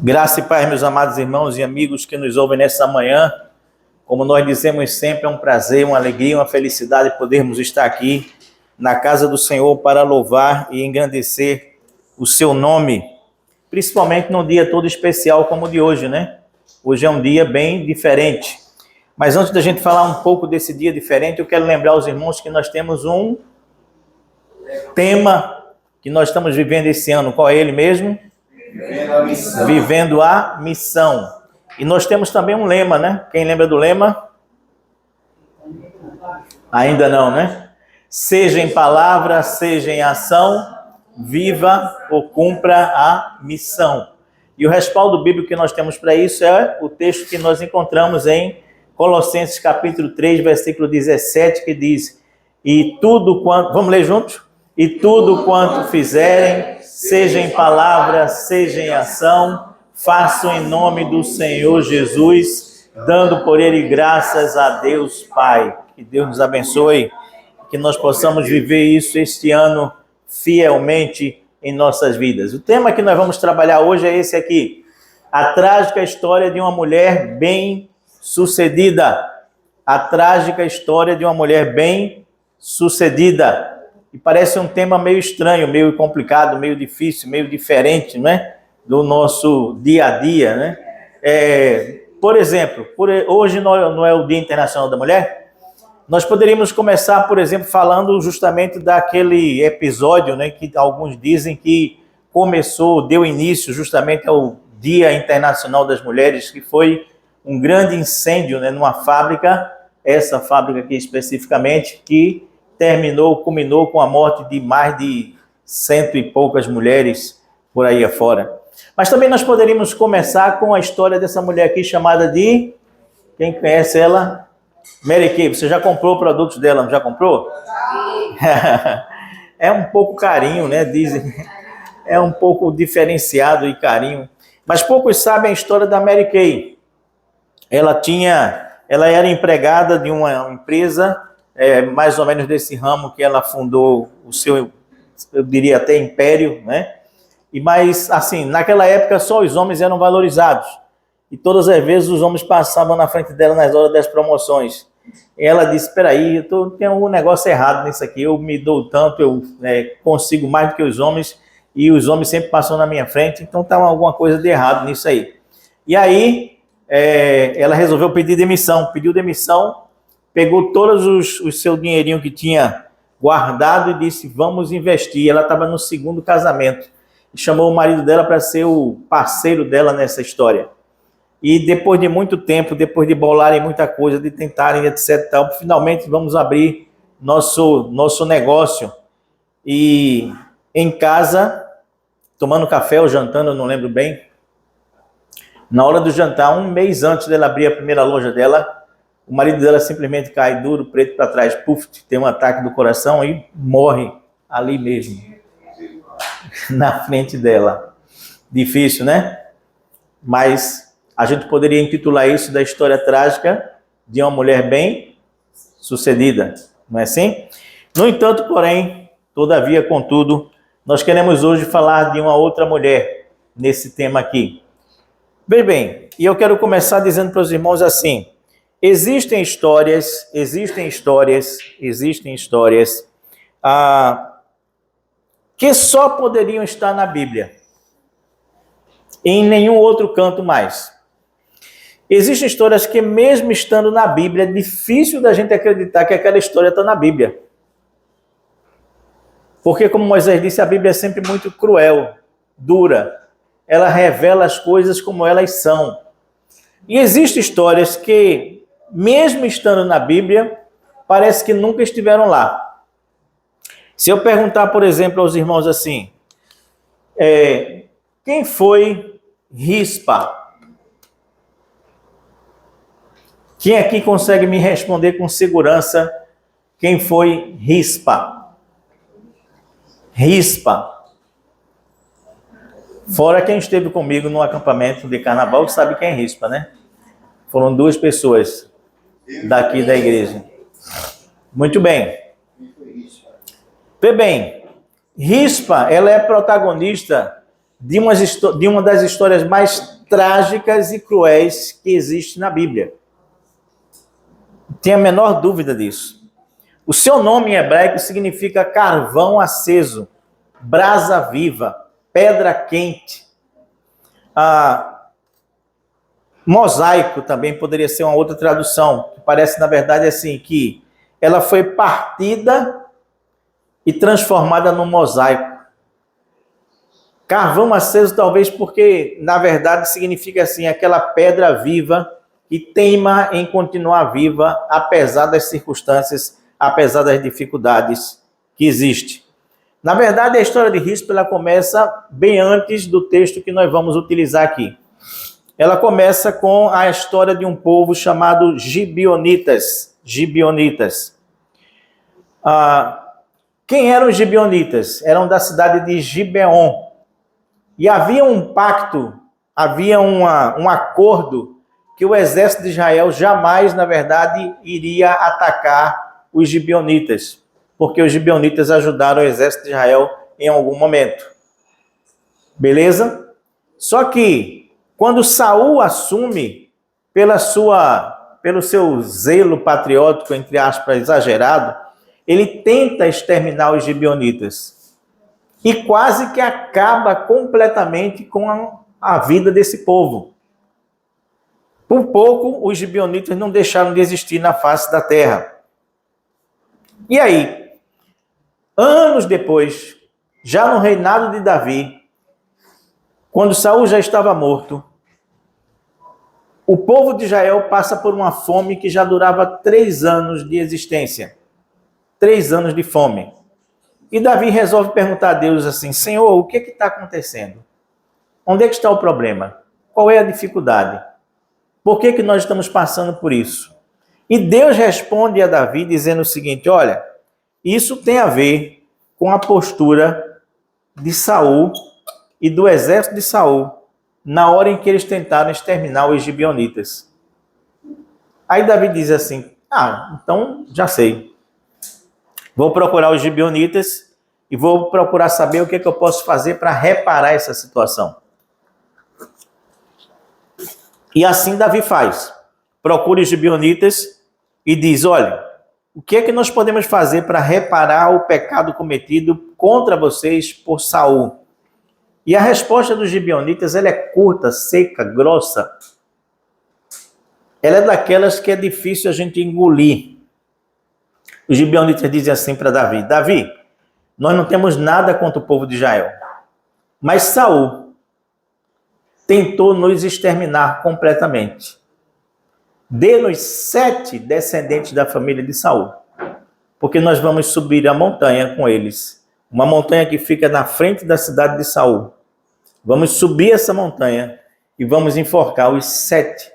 Graça e paz, meus amados irmãos e amigos que nos ouvem nessa manhã. Como nós dizemos sempre, é um prazer, uma alegria, uma felicidade podermos estar aqui na casa do Senhor para louvar e engrandecer o seu nome, principalmente num dia todo especial como o de hoje, né? Hoje é um dia bem diferente. Mas antes da gente falar um pouco desse dia diferente, eu quero lembrar aos irmãos que nós temos um tema que nós estamos vivendo esse ano. Qual é ele mesmo? Vivendo a missão. Vivendo a missão. E nós temos também um lema, né? Quem lembra do lema? Ainda não, né? Seja em palavra, seja em ação, viva ou cumpra a missão. E o respaldo bíblico que nós temos para isso é o texto que nós encontramos em Colossenses capítulo 3, versículo 17, que diz: e tudo quanto... Vamos ler juntos? E tudo quanto fizerem, seja em palavra, seja em ação, façam em nome do Senhor Jesus, dando por ele graças a Deus Pai. Que Deus nos abençoe, que nós possamos viver isso este ano fielmente em nossas vidas. O tema que nós vamos trabalhar hoje é esse aqui: a trágica história de uma mulher bem-sucedida. A trágica história de uma mulher bem-sucedida. E parece um tema meio estranho, meio complicado, meio difícil, meio diferente, né? Do nosso dia a dia, né? Por exemplo, hoje não é o Dia Internacional da Mulher. Nós poderíamos começar, por exemplo, falando justamente daquele episódio, né? Que alguns dizem que deu início justamente ao Dia Internacional das Mulheres, que foi um grande incêndio, né? Numa fábrica, essa fábrica aqui especificamente, que culminou com a morte de mais de 100 e poucas mulheres por aí afora. Mas também nós poderíamos começar com a história dessa mulher aqui chamada de... Quem conhece ela? Mary Kay. Você já comprou produtos dela, não já comprou? É um pouco carinho, né? Dizem. É um pouco diferenciado e carinho. Mas poucos sabem a história da Mary Kay. Ela era empregada de uma empresa... mais ou menos desse ramo que ela fundou o seu, eu diria até império, né? Mas, assim, naquela época só os homens eram valorizados. E todas as vezes os homens passavam na frente dela nas horas das promoções. E ela disse: espera aí, tem um negócio errado nisso aqui, eu me dou tanto, eu consigo mais do que os homens, e os homens sempre passam na minha frente, então está alguma coisa de errado nisso aí. E aí, ela resolveu pedir demissão, pegou todos o seu dinheirinho que tinha guardado e disse: vamos investir. Ela estava no segundo casamento e chamou o marido dela para ser o parceiro dela nessa história. E depois de muito tempo, depois de bolarem muita coisa, de tentarem, etc., finalmente vamos abrir nosso negócio. E em casa, tomando café ou jantando, eu não lembro bem, na hora do jantar, um mês antes dela abrir a primeira loja dela, o marido dela simplesmente cai duro, preto para trás, puf, tem um ataque do coração e morre ali mesmo, na frente dela. Difícil, né? Mas a gente poderia intitular isso da história trágica de uma mulher bem-sucedida, não é assim? No entanto, porém, todavia, contudo, nós queremos hoje falar de uma outra mulher nesse tema aqui. Veja bem, e eu quero começar dizendo para os irmãos assim: Existem histórias que só poderiam estar na Bíblia, em nenhum outro canto mais. Existem histórias que, mesmo estando na Bíblia, é difícil da gente acreditar que aquela história está na Bíblia. Porque, como Moisés disse, a Bíblia é sempre muito cruel, dura. Ela revela as coisas como elas são. E existem histórias que, mesmo estando na Bíblia, parece que nunca estiveram lá. Se eu perguntar, por exemplo, aos irmãos assim, quem foi Rispa? Quem aqui consegue me responder com segurança quem foi Rispa? Rispa. Fora quem esteve comigo no acampamento de carnaval, que sabe quem é Rispa, né? Foram 2 pessoas daqui da igreja. Muito bem. Vê bem, Rispa, ela é protagonista de uma das histórias mais trágicas e cruéis que existe na Bíblia. Não tenho a menor dúvida disso. O seu nome em hebraico significa carvão aceso, brasa viva, pedra quente. Mosaico também poderia ser uma outra tradução, que parece, na verdade, assim, que ela foi partida e transformada num mosaico. Carvão aceso, talvez porque, na verdade, significa assim, aquela pedra viva que teima em continuar viva, apesar das circunstâncias, apesar das dificuldades que existem. Na verdade, a história de Rispa, ela começa bem antes do texto que nós vamos utilizar aqui. Ela começa com a história de um povo chamado Gibeonitas. Quem eram os Gibeonitas? Eram da cidade de Gibeon. E havia um pacto, havia um acordo que o exército de Israel jamais, na verdade, iria atacar os Gibeonitas, porque os Gibeonitas ajudaram o exército de Israel em algum momento. Beleza? Só que, quando Saul assume, pelo seu zelo patriótico, entre aspas, exagerado, ele tenta exterminar os Gibeonitas. E quase que acaba completamente com a vida desse povo. Por pouco, os gibeonitas não deixaram de existir na face da terra. E aí, anos depois, já no reinado de Davi, quando Saul já estava morto, o povo de Israel passa por uma fome que já durava 3 anos de existência. 3 anos de fome. E Davi resolve perguntar a Deus assim: Senhor, o que está acontecendo? Onde é que está o problema? Qual é a dificuldade? Por que nós estamos passando por isso? E Deus responde a Davi dizendo o seguinte: olha, isso tem a ver com a postura de Saul e do exército de Saul na hora em que eles tentaram exterminar os gibeonitas. Aí Davi diz assim: então já sei. Vou procurar os gibeonitas e vou procurar saber o que eu posso fazer para reparar essa situação. E assim Davi faz. Procura os gibeonitas e diz: olha, o que é que nós podemos fazer para reparar o pecado cometido contra vocês por Saul? E a resposta dos gibeonitas, ela é curta, seca, grossa. Ela é daquelas que é difícil a gente engolir. Os gibeonitas dizem assim para Davi: Davi, nós não temos nada contra o povo de Israel, mas Saul tentou nos exterminar completamente. Dê-nos 7 descendentes da família de Saul, porque nós vamos subir a montanha com eles, uma montanha que fica na frente da cidade de Saul. Vamos subir essa montanha e vamos enforcar os 7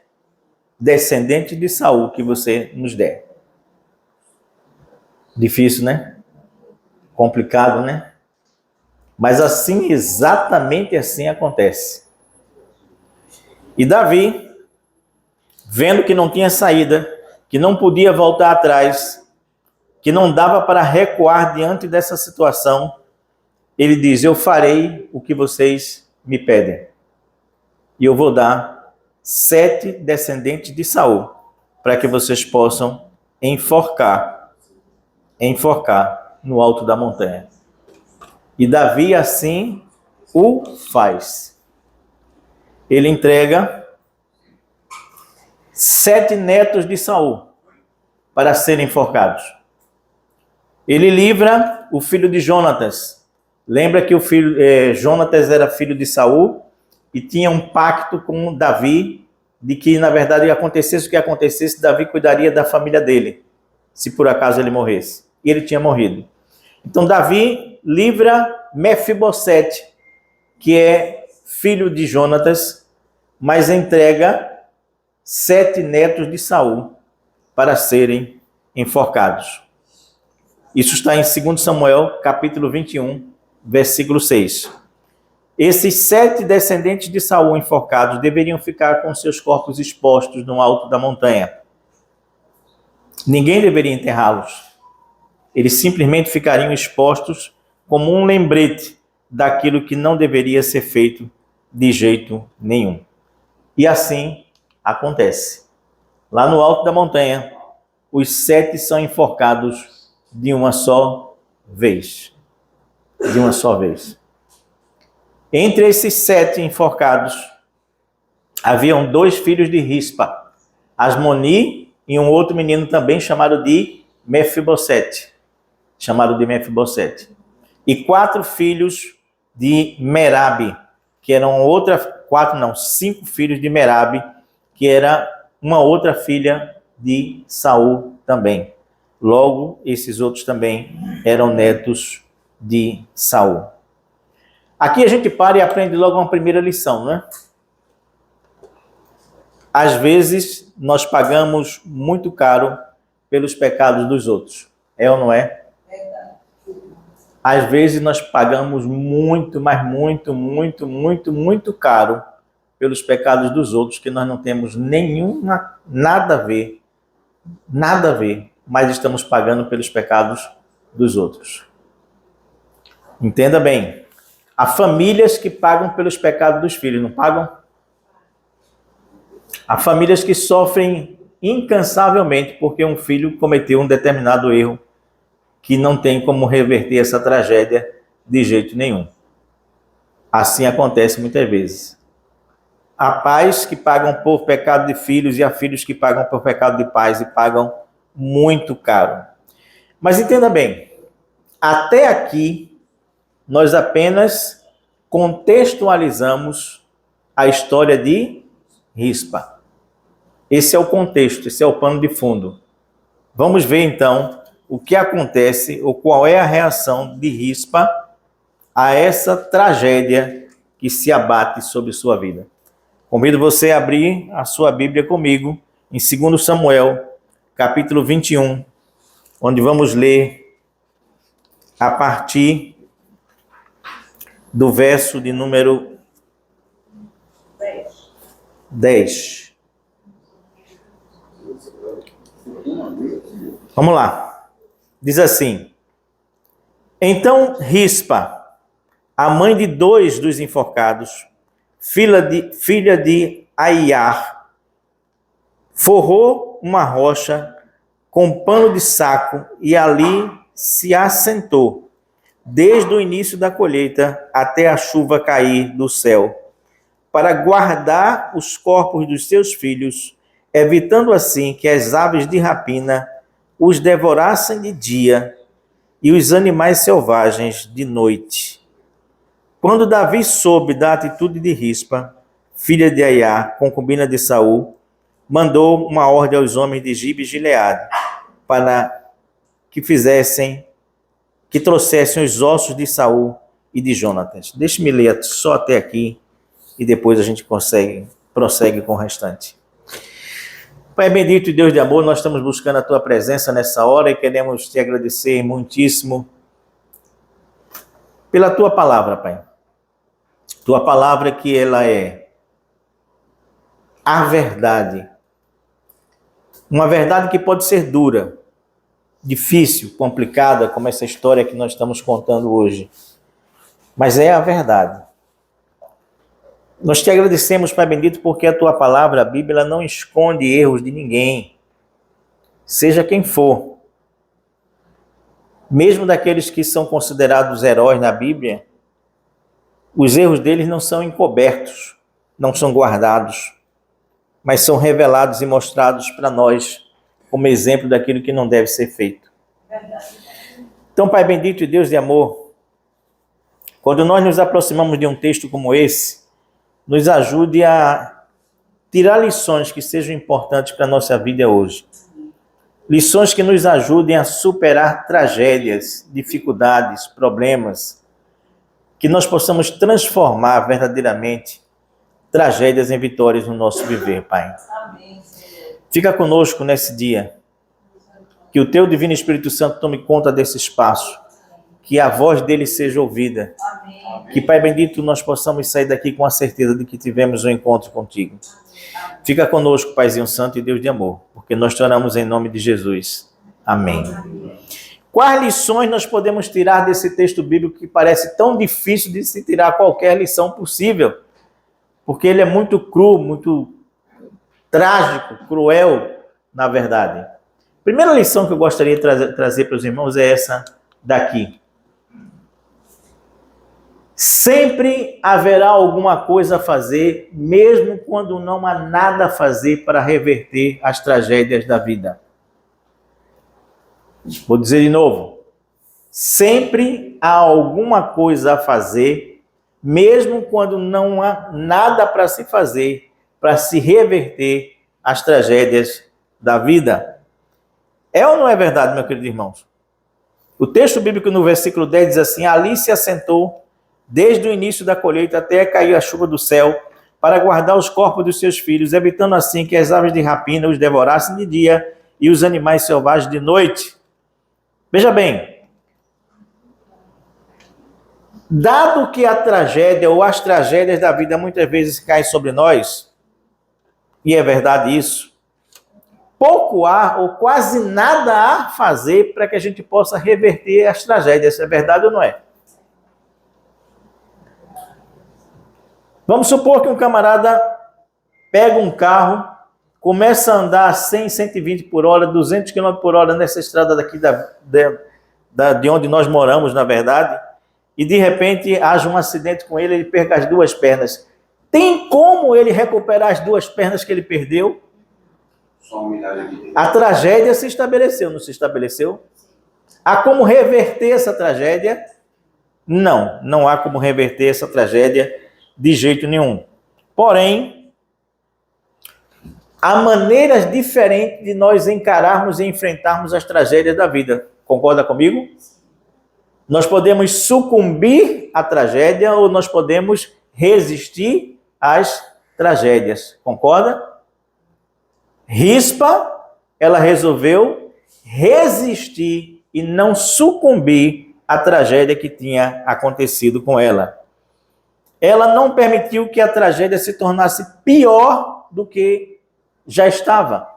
descendentes de Saul que você nos der. Difícil, né? Complicado, né? Mas assim, exatamente assim acontece. E Davi, vendo que não tinha saída, que não podia voltar atrás, que não dava para recuar diante dessa situação, ele diz: eu farei o que vocês me pedem. E eu vou dar 7 descendentes de Saul, para que vocês possam enforcar no alto da montanha. E Davi assim o faz. Ele entrega 7 netos de Saul para serem enforcados. Ele livra o filho de Jonatas. Lembra que Jonatas era filho de Saul e tinha um pacto com Davi de que, na verdade, acontecesse o que acontecesse, Davi cuidaria da família dele, se por acaso ele morresse. E ele tinha morrido. Então Davi livra Mefibosete, que é filho de Jonatas, mas entrega 7 netos de Saul para serem enforcados. Isso está em 2 Samuel, capítulo 21, versículo 6. Esses 7 descendentes de Saul enforcados deveriam ficar com seus corpos expostos no alto da montanha. Ninguém deveria enterrá-los. Eles simplesmente ficariam expostos como um lembrete daquilo que não deveria ser feito de jeito nenhum. E assim acontece. Lá no alto da montanha, os 7 são enforcados de uma só vez. De uma só vez. Entre esses 7 enforcados, haviam 2 filhos de Rispa, Asmoni e um outro menino também chamado de Mefibosete. E 4 filhos de Merabe, que eram 5 filhos de Merabe, que era uma outra filha de Saul também. Logo, esses outros também eram netos de Saul. Aqui a gente para e aprende logo uma primeira lição, né? Às vezes, nós pagamos muito caro pelos pecados dos outros. É ou não é? Às vezes, nós pagamos muito, mas muito caro pelos pecados dos outros, que nós não temos nada a ver, mas estamos pagando pelos pecados dos outros. Entenda bem. Há famílias que pagam pelos pecados dos filhos, não pagam? Há famílias que sofrem incansavelmente porque um filho cometeu um determinado erro que não tem como reverter essa tragédia de jeito nenhum. Assim acontece muitas vezes. Há pais que pagam por pecado de filhos e há filhos que pagam por pecado de pais e pagam muito caro. Mas entenda bem, até aqui nós apenas contextualizamos a história de Rispa. Esse é o contexto, esse é o pano de fundo. Vamos ver então o que acontece ou qual é a reação de Rispa a essa tragédia que se abate sobre sua vida. Convido você a abrir a sua Bíblia comigo em 2 Samuel, capítulo 21, onde vamos ler a partir do verso de número 10. Vamos lá. Diz assim: Então Rispa, a mãe de 2 dos enforcados, filha de Aiar, forrou uma rocha com pano de saco e ali se assentou, desde o início da colheita até a chuva cair do céu, para guardar os corpos dos seus filhos, evitando assim que as aves de rapina os devorassem de dia e os animais selvagens de noite. Quando Davi soube da atitude de Rispa, filha de Aiá, concubina de Saul, mandou uma ordem aos homens de Gibe e Gileade para que trouxessem os ossos de Saul e de Jonatas. Deixe-me ler só até aqui e depois a gente prossegue com o restante. Pai bendito e Deus de amor, nós estamos buscando a Tua presença nessa hora e queremos Te agradecer muitíssimo pela Tua palavra, Pai. Tua palavra que ela é a verdade. Uma verdade que pode ser dura, difícil, complicada, como essa história que nós estamos contando hoje. Mas é a verdade. Nós te agradecemos, Pai bendito, porque a Tua palavra, a Bíblia, não esconde erros de ninguém, seja quem for. Mesmo daqueles que são considerados heróis na Bíblia, os erros deles não são encobertos, não são guardados, mas são revelados e mostrados para nós como exemplo daquilo que não deve ser feito. Então, Pai bendito e Deus de amor, quando nós nos aproximamos de um texto como esse, nos ajude a tirar lições que sejam importantes para a nossa vida hoje. Lições que nos ajudem a superar tragédias, dificuldades, problemas, que nós possamos transformar verdadeiramente tragédias em vitórias no nosso viver, Pai. Fica conosco nesse dia. Que o Teu Divino Espírito Santo tome conta desse espaço. Que a voz dele seja ouvida. Que, Pai bendito, nós possamos sair daqui com a certeza de que tivemos um encontro contigo. Fica conosco, Paizinho Santo e Deus de amor, porque nós te oramos em nome de Jesus. Amém. Quais lições nós podemos tirar desse texto bíblico que parece tão difícil de se tirar qualquer lição possível? Porque ele é muito cru, muito trágico, cruel, na verdade. Primeira lição que eu gostaria de trazer para os irmãos é essa daqui. Sempre haverá alguma coisa a fazer, mesmo quando não há nada a fazer para reverter as tragédias da vida. Vou dizer de novo. Sempre há alguma coisa a fazer, mesmo quando não há nada para se fazer, para se reverter as tragédias da vida. É ou não é verdade, meus queridos irmãos? O texto bíblico no versículo 10 diz assim: ali se assentou desde o início da colheita até cair a chuva do céu, para guardar os corpos dos seus filhos, evitando assim que as aves de rapina os devorassem de dia e os animais selvagens de noite. Veja bem, dado que a tragédia ou as tragédias da vida muitas vezes caem sobre nós, e é verdade isso, pouco há ou quase nada há a fazer para que a gente possa reverter as tragédias. É verdade ou não é? Vamos supor que um camarada pega um carro, começa a andar a 100, 120 por hora, 200 km por hora nessa estrada daqui de onde nós moramos, na verdade, e de repente haja um acidente com ele, ele perca as duas pernas. Tem como ele recuperar as duas pernas que ele perdeu? A tragédia se estabeleceu, não se estabeleceu? Há como reverter essa tragédia? Não, não há como reverter essa tragédia de jeito nenhum. Porém, há maneiras diferentes de nós encararmos e enfrentarmos as tragédias da vida. Concorda comigo? Nós podemos sucumbir à tragédia ou nós podemos resistir às tragédias. Concorda? Rispa, ela resolveu resistir e não sucumbir à tragédia que tinha acontecido com ela. Ela não permitiu que a tragédia se tornasse pior do que já estava.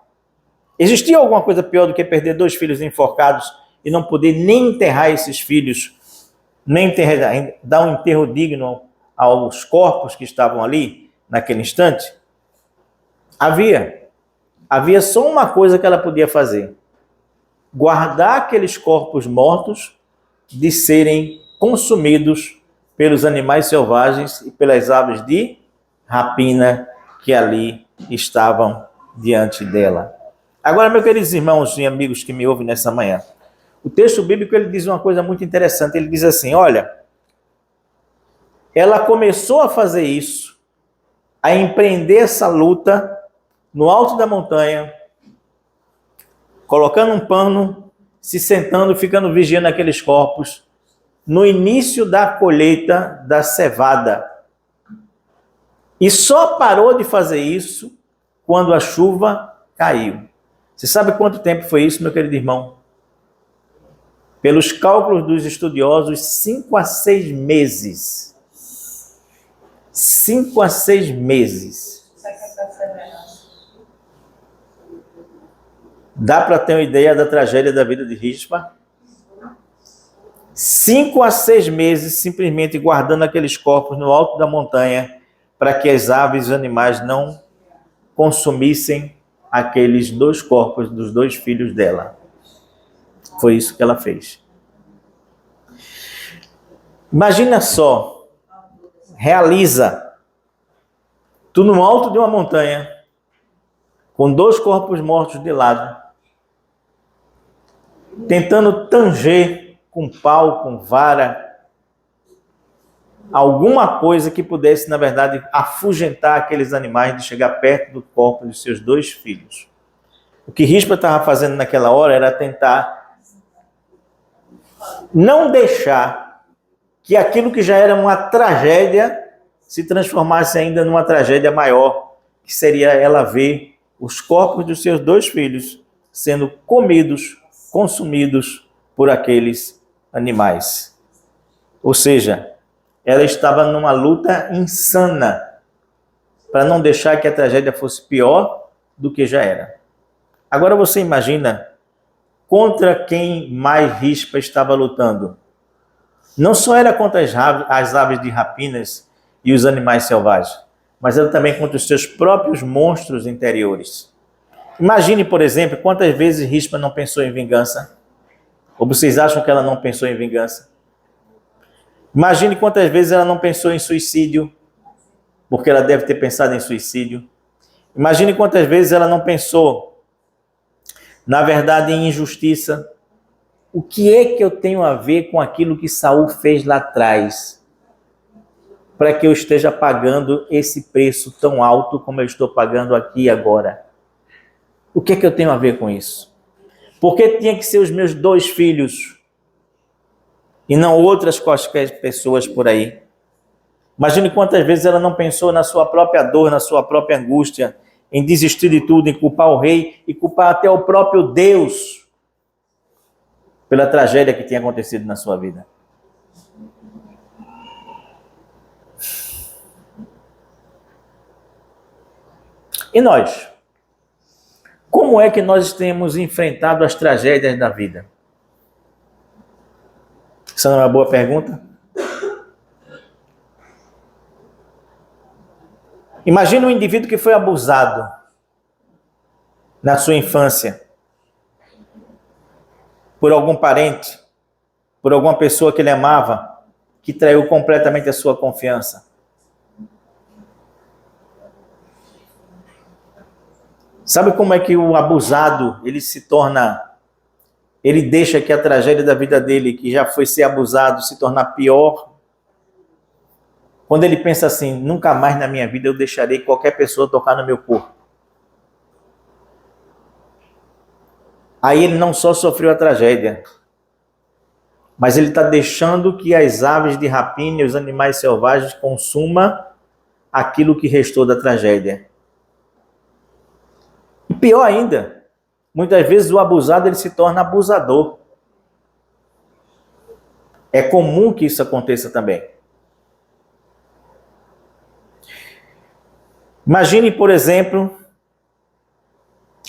Existia alguma coisa pior do que perder 2 filhos enforcados e não poder nem enterrar esses filhos, nem dar um enterro digno aos corpos que estavam ali naquele instante? Havia só uma coisa que ela podia fazer: guardar aqueles corpos mortos de serem consumidos pelos animais selvagens e pelas aves de rapina que ali estavam diante dela. Agora, meus queridos irmãos e amigos que me ouvem nessa manhã, o texto bíblico ele diz uma coisa muito interessante. Ele diz assim: olha, ela começou a fazer isso, a empreender essa luta no alto da montanha, colocando um pano, se sentando, ficando vigiando aqueles corpos, no início da colheita da cevada. E só parou de fazer isso quando a chuva caiu. Você sabe quanto tempo foi isso, meu querido irmão? Pelos cálculos dos estudiosos, 5 a 6 meses. 5 a 6 meses. Dá para ter uma ideia da tragédia da vida de Rispa? 5 a 6 meses simplesmente guardando aqueles corpos no alto da montanha para que as aves e os animais não consumissem aqueles 2 corpos dos 2 filhos dela. Foi isso que ela fez. Imagina só, realiza, tu no alto de uma montanha, com 2 corpos mortos de lado, tentando tanger com pau, com vara, alguma coisa que pudesse, na verdade, afugentar aqueles animais de chegar perto do corpo dos seus 2 filhos. O que Rispa estava fazendo naquela hora era tentar não deixar que aquilo que já era uma tragédia se transformasse ainda numa tragédia maior, que seria ela ver os corpos dos seus 2 filhos sendo comidos, consumidos por aqueles animais. Ou seja, ela estava numa luta insana para não deixar que a tragédia fosse pior do que já era. Agora você imagina contra quem mais Rispa estava lutando. Não só era contra as aves de rapinas e os animais selvagens, mas era também contra os seus próprios monstros interiores. Imagine, por exemplo, quantas vezes Rispa não pensou em vingança. Ou vocês acham que ela não pensou em vingança? Imagine quantas vezes ela não pensou em suicídio, porque ela deve ter pensado em suicídio. Imagine quantas vezes ela não pensou, na verdade, em injustiça. O que é que eu tenho a ver com aquilo que Saul fez lá atrás, para que eu esteja pagando esse preço tão alto como eu estou pagando aqui agora? O que é que eu tenho a ver com isso? Por que tinha que ser os meus 2 filhos e não outras quaisquer pessoas por aí? Imagine quantas vezes ela não pensou na sua própria dor, na sua própria angústia, em desistir de tudo, em culpar o rei e culpar até o próprio Deus pela tragédia que tinha acontecido na sua vida. E nós? Como é que nós temos enfrentado as tragédias da vida? Essa não é uma boa pergunta? Imagina um indivíduo que foi abusado na sua infância por algum parente, por alguma pessoa que ele amava, que traiu completamente a sua confiança. Sabe como é que o abusado, ele deixa que a tragédia da vida dele, que já foi ser abusado, se tornar pior? Quando ele pensa assim, nunca mais na minha vida eu deixarei qualquer pessoa tocar no meu corpo. Aí ele não só sofreu a tragédia, mas ele está deixando que as aves de rapina e os animais selvagens consumam aquilo que restou da tragédia. E pior ainda, muitas vezes o abusado ele se torna abusador. É comum que isso aconteça também. Imagine, por exemplo,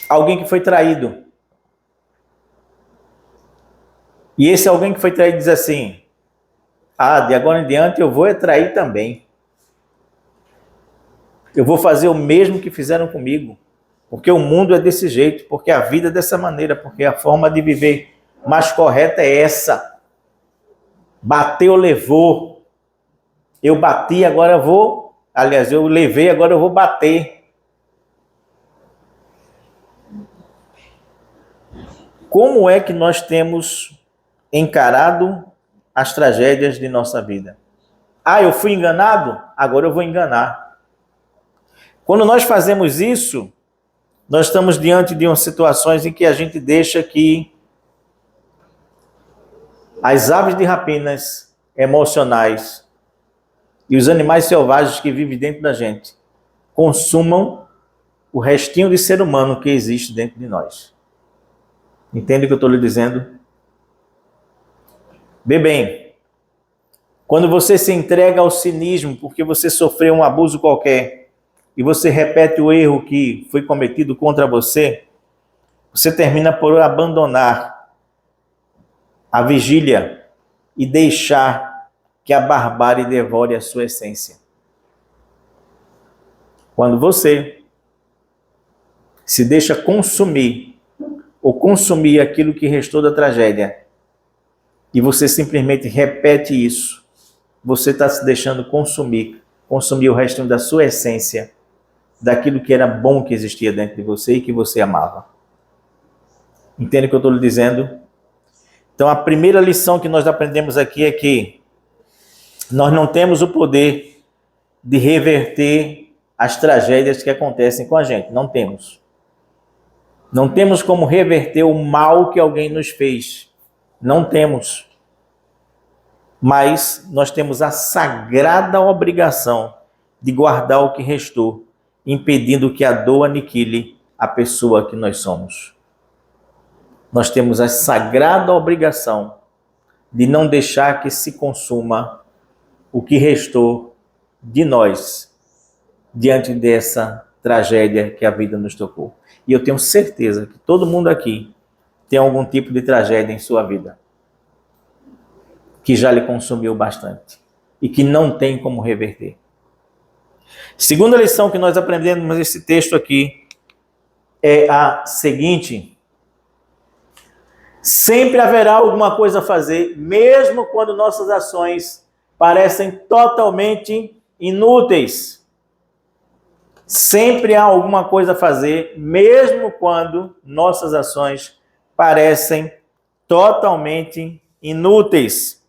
alguém que foi traído. E esse alguém que foi traído diz assim: de agora em diante eu vou trair também. Eu vou fazer o mesmo que fizeram comigo. Porque o mundo é desse jeito, porque a vida é dessa maneira, porque a forma de viver mais correta é essa. Bateu, levou. Eu bati, agora eu vou... Aliás, eu levei, agora eu vou bater. Como é que nós temos encarado as tragédias de nossa vida? Eu fui enganado? Agora eu vou enganar. Quando nós fazemos isso, nós estamos diante de umas situações em que a gente deixa que as aves de rapinas emocionais e os animais selvagens que vivem dentro da gente consumam o restinho de ser humano que existe dentro de nós. Entende o que eu estou lhe dizendo? Vê bem, quando você se entrega ao cinismo porque você sofreu um abuso qualquer e você repete o erro que foi cometido contra você, você termina por abandonar a vigília e deixar que a barbárie devore a sua essência. Quando você se deixa consumir ou consumir aquilo que restou da tragédia e você simplesmente repete isso, você está se deixando consumir o restinho da sua essência, daquilo que era bom que existia dentro de você e que você amava. Entende o que eu estou lhe dizendo? Então a primeira lição que nós aprendemos aqui é que nós não temos o poder de reverter as tragédias que acontecem com a gente. Não temos. Não temos como reverter o mal que alguém nos fez. Não temos. Mas nós temos a sagrada obrigação de guardar o que restou, impedindo que a dor aniquile a pessoa que nós somos. Nós temos a sagrada obrigação de não deixar que se consuma o que restou de nós diante dessa tragédia que a vida nos tocou. E eu tenho certeza que todo mundo aqui tem algum tipo de tragédia em sua vida que já lhe consumiu bastante e que não tem como reverter. Segunda lição que nós aprendemos nesse texto aqui é a seguinte: sempre haverá alguma coisa a fazer, mesmo quando nossas ações parecem totalmente inúteis. Sempre há alguma coisa a fazer, mesmo quando nossas ações parecem totalmente inúteis.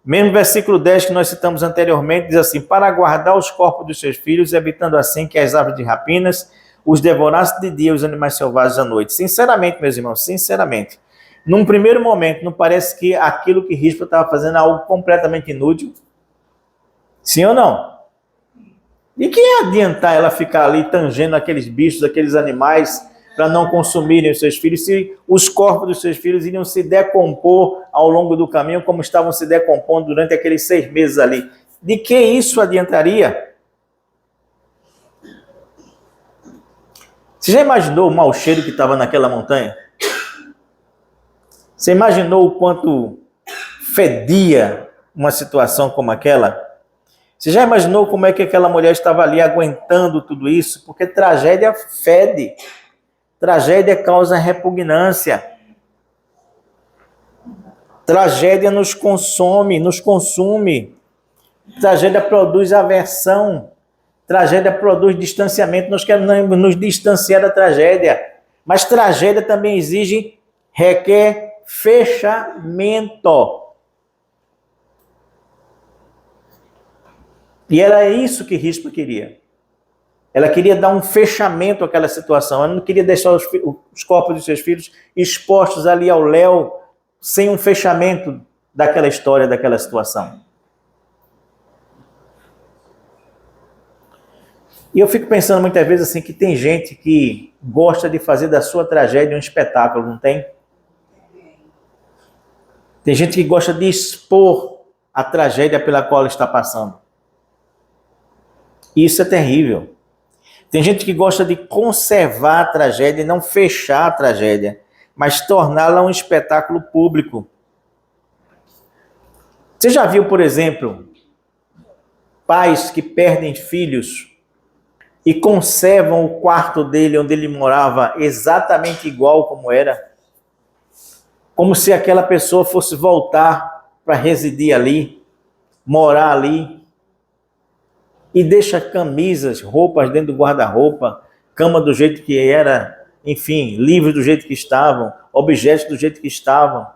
Mesmo versículo 10 que nós citamos anteriormente, diz assim: para guardar os corpos dos seus filhos, evitando assim que as aves de rapinas os devorassem de dia, os animais selvagens à noite. Sinceramente, meus irmãos, sinceramente, num primeiro momento, não parece que aquilo que Rispa estava fazendo é algo completamente inútil? Sim ou não? E que adiantar ela ficar ali tangendo aqueles bichos, aqueles animais, para não consumirem os seus filhos, se os corpos dos seus filhos iriam se decompor ao longo do caminho, como estavam se decompondo durante aqueles 6 meses ali? De que isso adiantaria? Você já imaginou o mau cheiro que estava naquela montanha? Você imaginou o quanto fedia uma situação como aquela? Você já imaginou como é que aquela mulher estava ali aguentando tudo isso? Porque tragédia fede. Tragédia causa repugnância. Tragédia nos consome, nos consume. Tragédia produz aversão. Tragédia produz distanciamento. Nós queremos nos distanciar da tragédia. Mas tragédia também requer fechamento. E era isso que Rispa queria. Ela queria dar um fechamento àquela situação. Ela não queria deixar os corpos dos seus filhos expostos ali ao léu, sem um fechamento daquela história, daquela situação. E eu fico pensando muitas vezes assim, que tem gente que gosta de fazer da sua tragédia um espetáculo, não tem? Tem gente que gosta de expor a tragédia pela qual ela está passando. Isso é terrível. Tem gente que gosta de conservar a tragédia e não fechar a tragédia, mas torná-la um espetáculo público. Você já viu, por exemplo, pais que perdem filhos e conservam o quarto dele onde ele morava exatamente igual como era? Como se aquela pessoa fosse voltar para residir ali, morar ali. E deixa camisas, roupas dentro do guarda-roupa, cama do jeito que era, enfim, livros do jeito que estavam, objetos do jeito que estavam.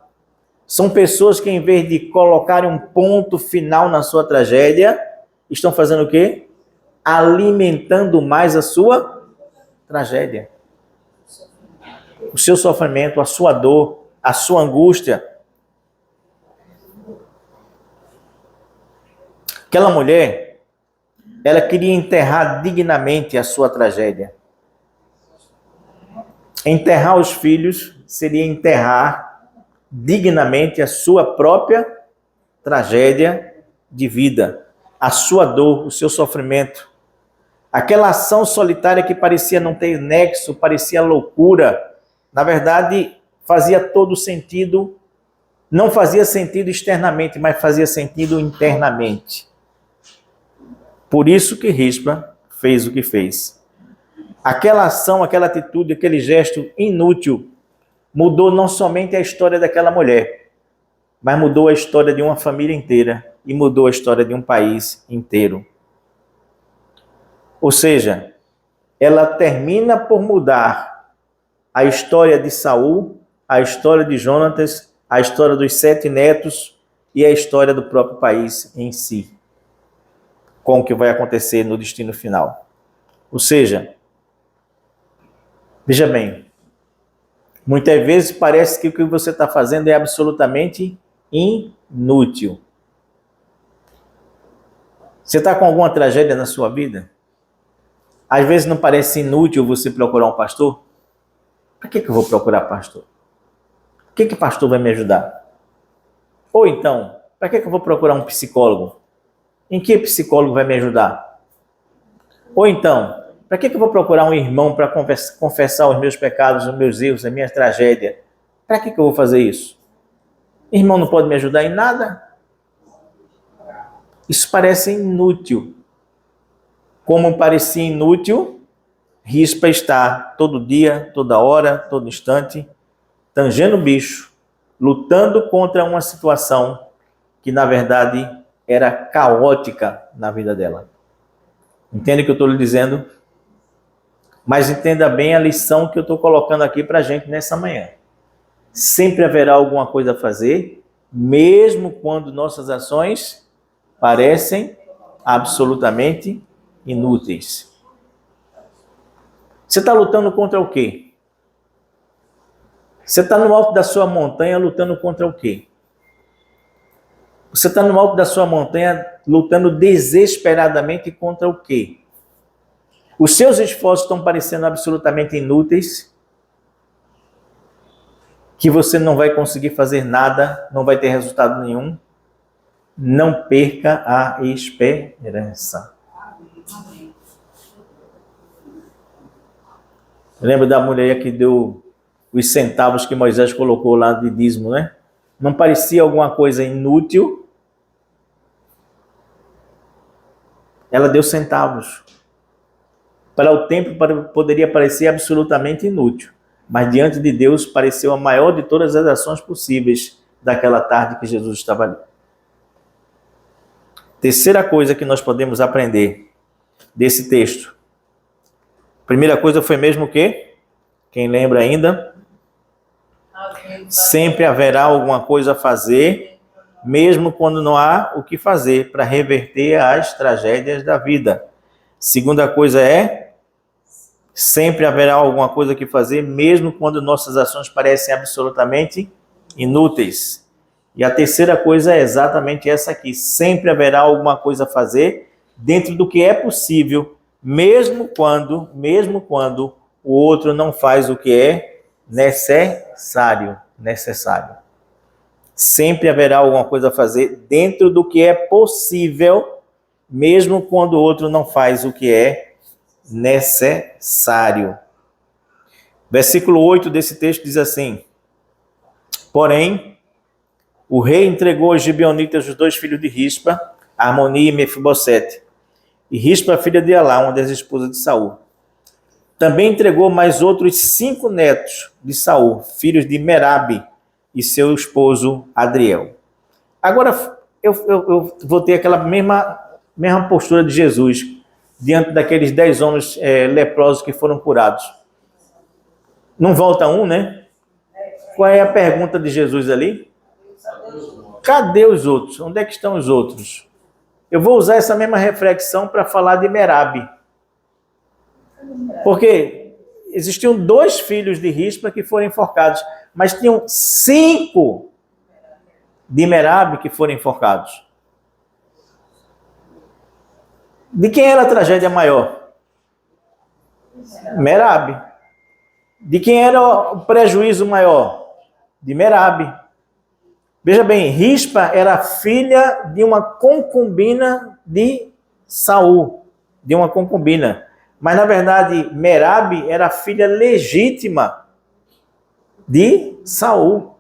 São pessoas que, em vez de colocarem um ponto final na sua tragédia, estão fazendo o quê? Alimentando mais a sua tragédia. O seu sofrimento, a sua dor, a sua angústia. Aquela mulher, ela queria enterrar dignamente a sua tragédia. Enterrar os filhos seria enterrar dignamente a sua própria tragédia de vida, a sua dor, o seu sofrimento. Aquela ação solitária que parecia não ter nexo, parecia loucura, na verdade fazia todo sentido, não fazia sentido externamente, mas fazia sentido internamente. Por isso que Rispa fez o que fez. Aquela ação, aquela atitude, aquele gesto inútil mudou não somente a história daquela mulher, mas mudou a história de uma família inteira e mudou a história de um país inteiro. Ou seja, ela termina por mudar a história de Saul, a história de Jonatas, a história dos 7 netos e a história do próprio país em si, com o que vai acontecer no destino final. Ou seja, veja bem, muitas vezes parece que o que você está fazendo é absolutamente inútil. Você está com alguma tragédia na sua vida? Às vezes não parece inútil você procurar um pastor? Para que eu vou procurar pastor? O que pastor vai me ajudar? Ou então, para que eu vou procurar um psicólogo? Em que psicólogo vai me ajudar? Ou então, para que eu vou procurar um irmão para confessar os meus pecados, os meus erros, a minha tragédia? Para que eu vou fazer isso? Irmão não pode me ajudar em nada? Isso parece inútil. Como parecia inútil, Rispa está todo dia, toda hora, todo instante, tangendo o bicho, lutando contra uma situação que, na verdade, era caótica na vida dela. Entende o que eu estou lhe dizendo? Mas entenda bem a lição que eu estou colocando aqui para a gente nessa manhã. Sempre haverá alguma coisa a fazer, mesmo quando nossas ações parecem absolutamente inúteis. Você está lutando contra o quê? Você está no alto da sua montanha lutando contra o quê? Você está no alto da sua montanha lutando desesperadamente contra o quê? Os seus esforços estão parecendo absolutamente inúteis, que você não vai conseguir fazer nada, não vai ter resultado nenhum. Não perca a esperança. Lembra da mulher que deu os centavos que Moisés colocou lá de dízimo, né? Não parecia alguma coisa inútil? Ela deu centavos. Para o tempo poderia parecer absolutamente inútil, mas diante de Deus pareceu a maior de todas as ações possíveis daquela tarde que Jesus estava ali. Terceira coisa que nós podemos aprender desse texto. Primeira coisa foi mesmo o quê? Quem lembra ainda? Sempre haverá alguma coisa a fazer, mesmo quando não há o que fazer, para reverter as tragédias da vida. Segunda coisa é, sempre haverá alguma coisa que fazer, mesmo quando nossas ações parecem absolutamente inúteis. E a terceira coisa é exatamente essa aqui. Sempre haverá alguma coisa a fazer dentro do que é possível, mesmo quando o outro não faz o que é necessário. Sempre haverá alguma coisa a fazer dentro do que é possível, mesmo quando o outro não faz o que é necessário. Versículo 8 desse texto diz assim: porém, o rei entregou aos gibeonitas os 2 filhos de Rispa, Armoni e Mefibosete, e Rispa, filha de Elá, uma das esposas de Saul. Também entregou mais outros 5 netos de Saul, filhos de Merabe, e seu esposo Adriel. Agora, eu vou ter aquela mesma postura de Jesus, diante daqueles 10 homens leprosos que foram curados. Não volta um, né? Qual é a pergunta de Jesus ali? Cadê os outros? Onde é que estão os outros? Eu vou usar essa mesma reflexão para falar de Merabe. Porque existiam 2 filhos de Rispa que foram enforcados, mas tinham 5 de Merabe que foram enforcados. De quem era a tragédia maior? Merabe. De quem era o prejuízo maior? De Merabe. Veja bem, Rispa era filha de uma concubina de Saul, de uma concubina. Mas, na verdade, Merabe era filha legítima de Saul.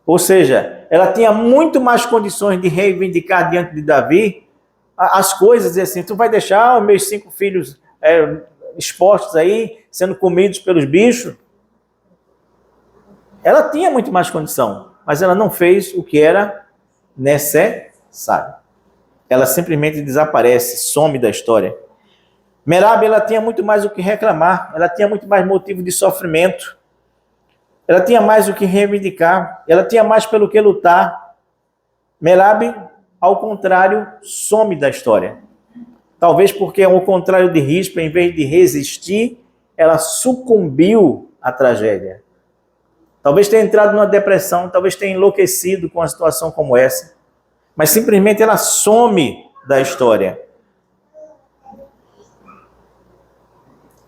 Ou seja, ela tinha muito mais condições de reivindicar diante de Davi as coisas, e assim, tu vai deixar os meus 5 filhos expostos aí, sendo comidos pelos bichos? Ela tinha muito mais condição, mas ela não fez o que era necessário. Ela simplesmente desaparece, some da história. Merabe, ela tinha muito mais o que reclamar, ela tinha muito mais motivo de sofrimento, ela tinha mais o que reivindicar, ela tinha mais pelo que lutar. Merabe, ao contrário, some da história. Talvez porque, ao contrário de Rispa, em vez de resistir, ela sucumbiu à tragédia. Talvez tenha entrado numa depressão, talvez tenha enlouquecido com uma situação como essa, mas simplesmente ela some da história.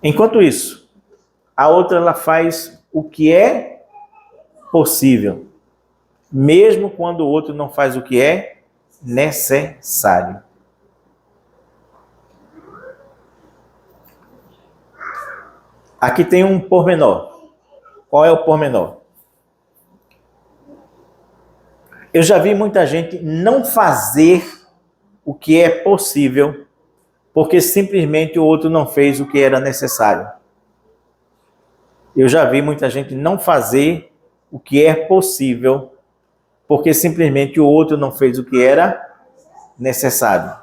Enquanto isso, a outra ela faz o que é possível, mesmo quando o outro não faz o que é necessário. Aqui tem um pormenor. Qual é o pormenor? Eu já vi muita gente não fazer o que é possível, porque simplesmente o outro não fez o que era necessário. Eu já vi muita gente não fazer o que é possível, porque simplesmente o outro não fez o que era necessário.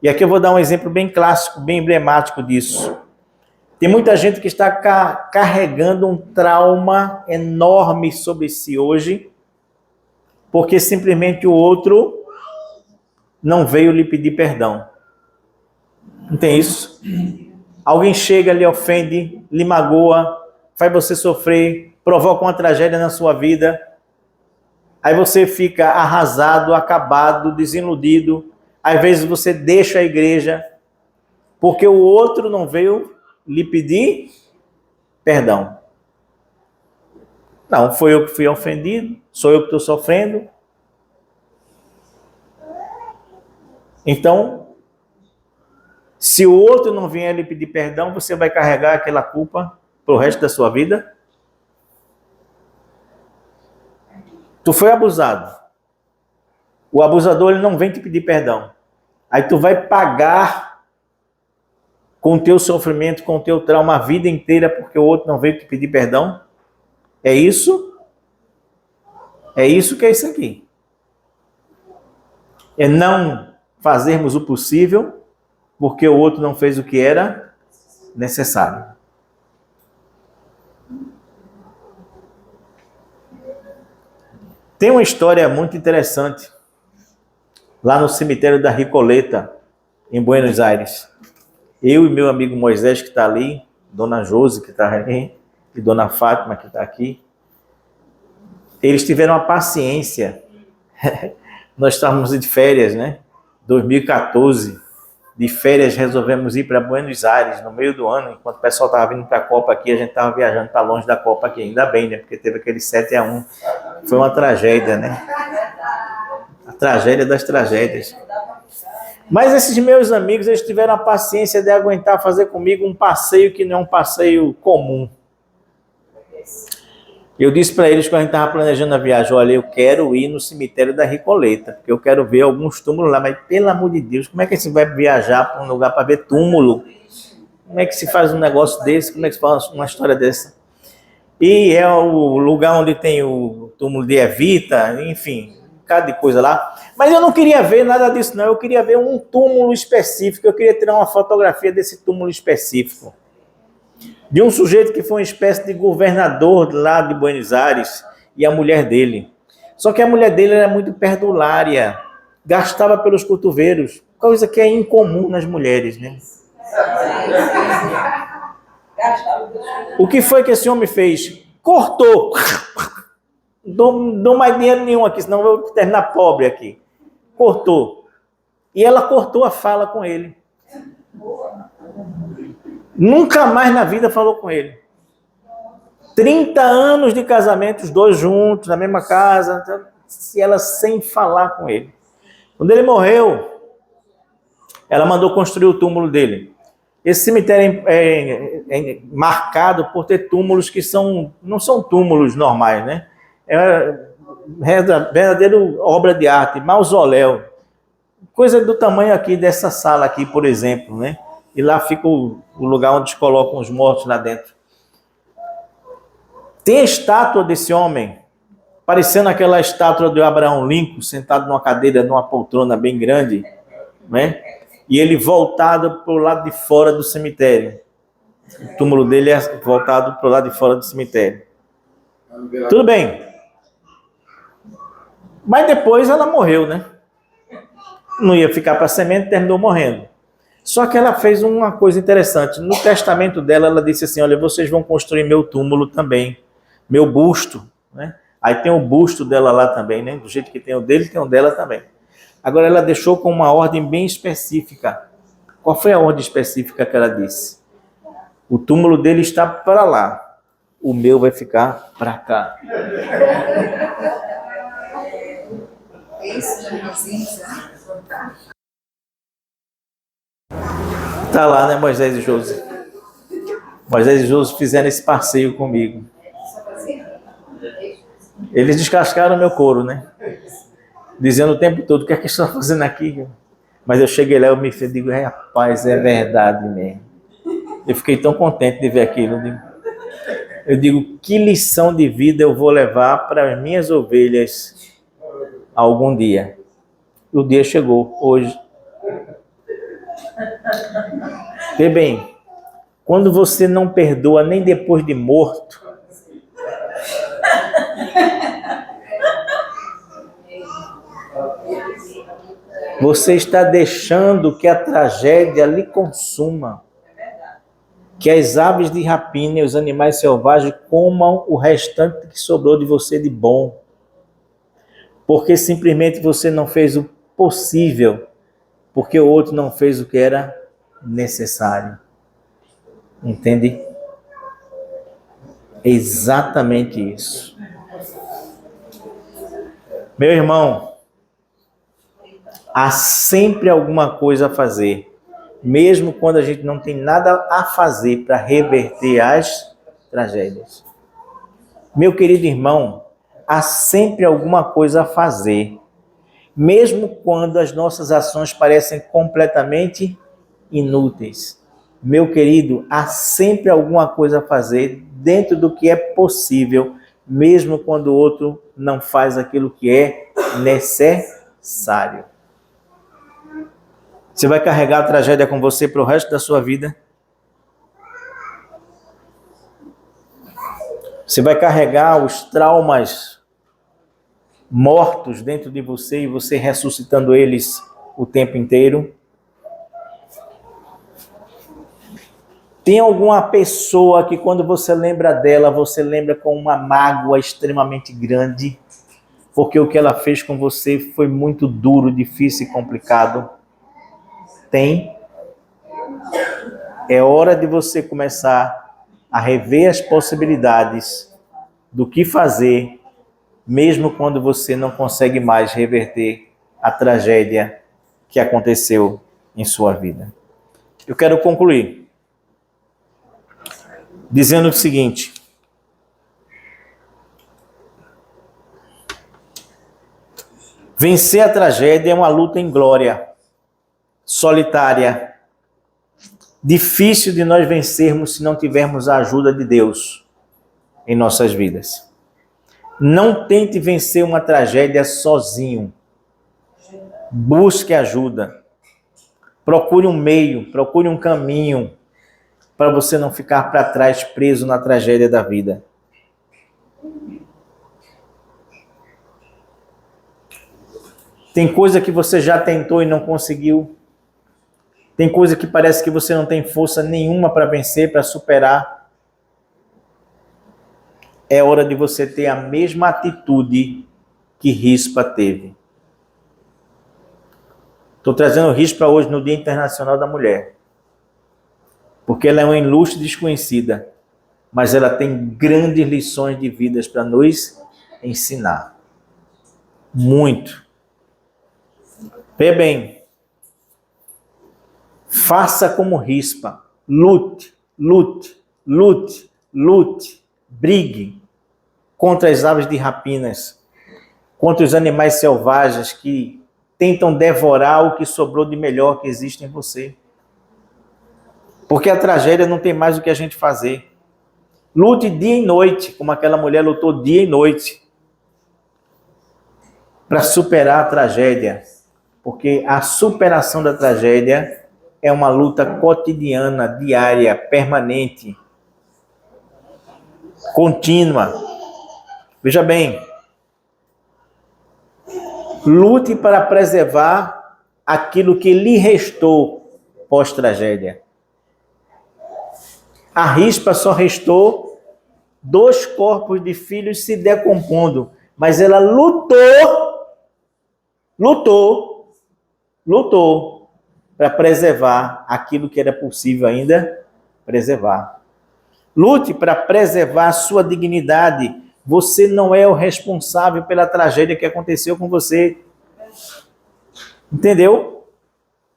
E aqui eu vou dar um exemplo bem clássico, bem emblemático disso. Tem muita gente que está carregando um trauma enorme sobre si hoje, porque simplesmente o outro não veio lhe pedir perdão. Não tem isso? Alguém chega, lhe ofende, lhe magoa, faz você sofrer, provoca uma tragédia na sua vida. Aí você fica arrasado, acabado, desiludido. Às vezes você deixa a igreja porque o outro não veio lhe pedir perdão. Não, foi eu que fui ofendido, sou eu que estou sofrendo. Então, se o outro não vier lhe pedir perdão, você vai carregar aquela culpa para o resto da sua vida? Tu foi abusado. O abusador ele não vem te pedir perdão. Aí tu vai pagar com o teu sofrimento, com o teu trauma a vida inteira porque o outro não veio te pedir perdão? É isso? É isso que é isso aqui. É não fazermos o possível porque o outro não fez o que era necessário. Tem uma história muito interessante lá no cemitério da Recoleta, em Buenos Aires. Eu e meu amigo Moisés, que está ali, Dona Josi, que está ali, e Dona Fátima, que está aqui, eles tiveram a paciência. Nós estávamos de férias, né? 2014, de férias resolvemos ir para Buenos Aires no meio do ano, enquanto o pessoal estava vindo para a Copa aqui, a gente estava viajando para longe da Copa aqui, ainda bem, né? Porque teve aquele 7-1, foi uma tragédia, né? A tragédia das tragédias. Mas esses meus amigos, eles tiveram a paciência de aguentar fazer comigo um passeio que não é um passeio comum. Eu disse para eles, quando a gente estava planejando a viagem, olha, eu quero ir no cemitério da Recoleta, porque eu quero ver alguns túmulos lá, mas pelo amor de Deus, como é que você vai viajar para um lugar para ver túmulo? Como é que se faz um negócio desse? Como é que se faz uma história dessa? E é o lugar onde tem o túmulo de Evita, enfim, um bocado de coisa lá. Mas eu não queria ver nada disso, não. Eu queria ver um túmulo específico, eu queria tirar uma fotografia desse túmulo específico. De um sujeito que foi uma espécie de governador lá de Buenos Aires e a mulher dele. Só que a mulher dele era muito perdulária, gastava pelos cotovelos, coisa que é incomum nas mulheres, né? O que foi que esse homem fez? Cortou. Não dou mais dinheiro nenhum aqui, senão eu vou terminar pobre aqui. Cortou. E ela cortou a fala com ele. Nunca mais na vida falou com ele. 30 anos de casamento, os dois juntos, na mesma casa, e ela sem falar com ele. Quando ele morreu, ela mandou construir o túmulo dele. Esse cemitério é marcado por ter túmulos que não são túmulos normais, né? É verdadeira obra de arte, mausoléu. Coisa do tamanho aqui dessa sala aqui, por exemplo, né? E lá fica o lugar onde eles colocam os mortos lá dentro. Tem a estátua desse homem, parecendo aquela estátua de Abraham Lincoln, sentado numa cadeira, numa poltrona bem grande, né? E ele voltado para o lado de fora do cemitério. O túmulo dele é voltado para o lado de fora do cemitério. Tudo bem. Mas depois ela morreu, né? Não ia ficar para semente, terminou morrendo. Só que ela fez uma coisa interessante. No testamento dela, ela disse assim, olha, vocês vão construir meu túmulo também, meu busto, né? Aí tem o busto dela lá também, né? Do jeito que tem o dele, tem o dela também. Agora ela deixou com uma ordem bem específica. Qual foi a ordem específica que ela disse? O túmulo dele está para lá, o meu vai ficar para cá. Tá lá, né, Moisés e Josi? Moisés e Josi fizeram esse passeio comigo. Eles descascaram meu couro, né? dizendo o tempo todo, o que é que você está fazendo aqui? Mas eu cheguei lá, eu me digo, rapaz, é verdade mesmo. Eu fiquei tão contente de ver aquilo. Eu digo, que lição de vida eu vou levar para as minhas ovelhas algum dia. O dia chegou, hoje. Vê bem, quando você não perdoa nem depois de morto, você está deixando que a tragédia lhe consuma. Que as aves de rapina e os animais selvagens comam o restante que sobrou de você de bom. Porque simplesmente você não fez o possível, porque o outro não fez o que era necessário. Entende? É exatamente isso. Meu irmão, há sempre alguma coisa a fazer. Mesmo quando a gente não tem nada a fazer para reverter as tragédias. Meu querido irmão, há sempre alguma coisa a fazer, mesmo quando as nossas ações parecem completamente inúteis. Meu querido, há sempre alguma coisa a fazer dentro do que é possível, mesmo quando o outro não faz aquilo que é necessário. Você vai carregar a tragédia com você para o resto da sua vida? Você vai carregar os traumas mortos dentro de você e você ressuscitando eles o tempo inteiro? Tem alguma pessoa que quando você lembra dela, você lembra com uma mágoa extremamente grande, porque o que ela fez com você foi muito duro, difícil e complicado? Tem? É hora de você começar a rever as possibilidades do que fazer, mesmo quando você não consegue mais reverter a tragédia que aconteceu em sua vida. Eu quero concluir dizendo o seguinte: vencer a tragédia é uma luta em glória, solitária, difícil de nós vencermos se não tivermos a ajuda de Deus em nossas vidas. Não tente vencer uma tragédia sozinho. Busque ajuda. Procure um meio, procure um caminho para você não ficar para trás preso na tragédia da vida. Tem coisa que você já tentou e não conseguiu. Tem coisa que parece que você não tem força nenhuma para vencer, para superar. É hora de você ter a mesma atitude que Rispa teve. Estou trazendo Rispa hoje no Dia Internacional da Mulher. Porque ela é uma ilustre desconhecida, mas ela tem grandes lições de vida para nos ensinar. Muito. Vê bem. Faça como Rispa. Lute, lute, lute, lute. Brigue contra as aves de rapinas, contra os animais selvagens que tentam devorar o que sobrou de melhor que existe em você. Porque a tragédia não tem mais o que a gente fazer. Lute dia e noite, como aquela mulher lutou dia e noite, para superar a tragédia. Porque a superação da tragédia é uma luta cotidiana, diária, permanente, contínua. Veja bem, lute para preservar aquilo que lhe restou pós-tragédia. A Rispa só restou 2 corpos de filhos se decompondo, mas ela lutou para preservar aquilo que era possível ainda preservar. Lute para preservar a sua dignidade. Você não é o responsável pela tragédia que aconteceu com você. Entendeu?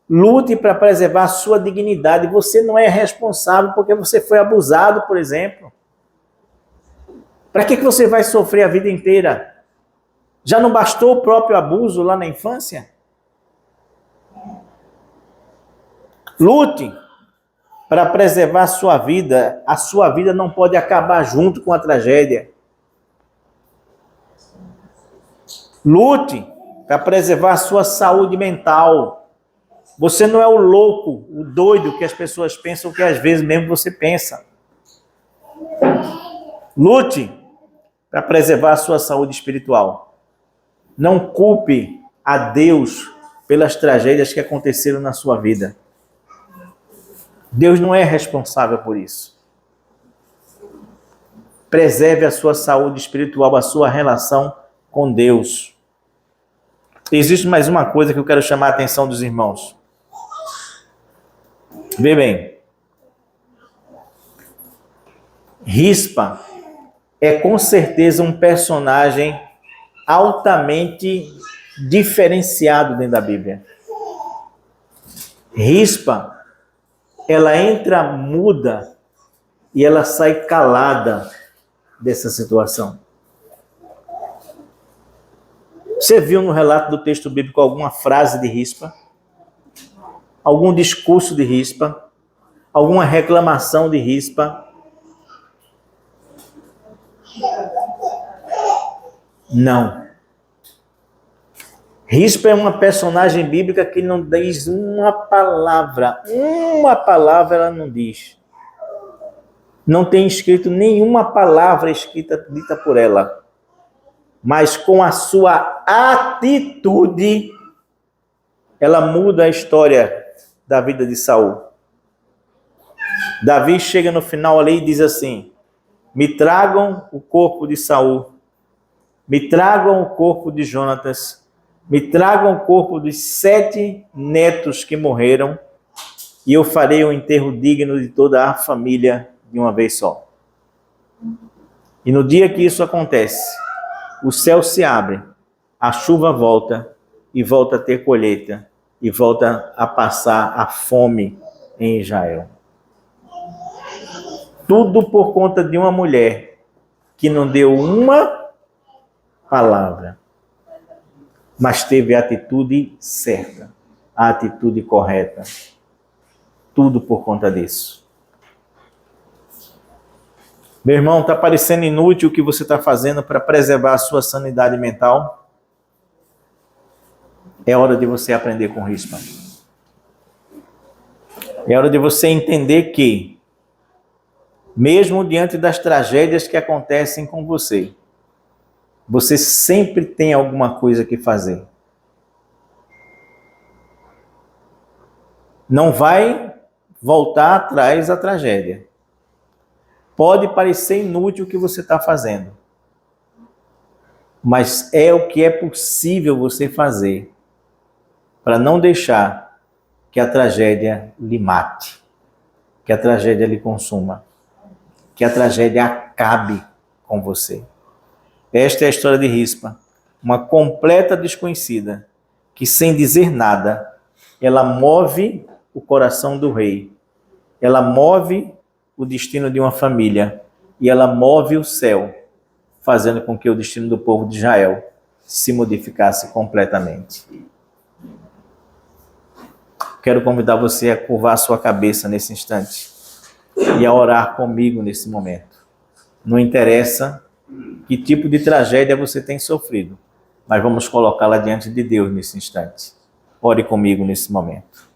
Lute para preservar a sua dignidade. Você não é responsável porque você foi abusado, por exemplo. Para que você vai sofrer a vida inteira? Já não bastou o próprio abuso lá na infância? Lute para preservar a sua vida. A sua vida não pode acabar junto com a tragédia. Lute para preservar a sua saúde mental. Você não é o louco, o doido que as pessoas pensam que às vezes mesmo você pensa. Lute para preservar a sua saúde espiritual. Não culpe a Deus pelas tragédias que aconteceram na sua vida. Deus não é responsável por isso. Preserve a sua saúde espiritual, a sua relação com Deus. Existe mais uma coisa que eu quero chamar a atenção dos irmãos. Vê bem. Rispa é com certeza um personagem altamente diferenciado dentro da Bíblia. Rispa, ela entra muda e ela sai calada dessa situação. Você viu no relato do texto bíblico alguma frase de Rispa? Algum discurso de Rispa? Alguma reclamação de Rispa? Não. Rispa é uma personagem bíblica que não diz uma palavra ela não diz. Não tem escrito nenhuma palavra dita por ela. Mas com a sua atitude, ela muda a história da vida de Saul. Davi chega no final ali e diz assim: me tragam o corpo de Saul, me tragam o corpo de Jonatas, me tragam o corpo dos 7 netos que morreram, e eu farei um enterro digno de toda a família de uma vez só. E no dia que isso acontece, o céu se abre, a chuva volta e volta a ter colheita e volta a passar a fome em Israel. Tudo por conta de uma mulher que não deu uma palavra, mas teve a atitude certa, a atitude correta. Tudo por conta disso. Meu irmão, está parecendo inútil o que você está fazendo para preservar a sua sanidade mental? É hora de você aprender com Rispa. É hora de você entender que, mesmo diante das tragédias que acontecem com você, você sempre tem alguma coisa que fazer. Não vai voltar atrás da tragédia. Pode parecer inútil o que você está fazendo, mas é o que é possível você fazer para não deixar que a tragédia lhe mate, que a tragédia lhe consuma, que a tragédia acabe com você. Esta é a história de Rispa, uma completa desconhecida, que sem dizer nada, ela move o coração do rei, ela move o destino de uma família e ela move o céu, fazendo com que o destino do povo de Israel se modificasse completamente. Quero convidar você a curvar sua cabeça nesse instante e a orar comigo nesse momento. Não interessa que tipo de tragédia você tem sofrido, mas vamos colocá-la diante de Deus nesse instante. Ore comigo nesse momento.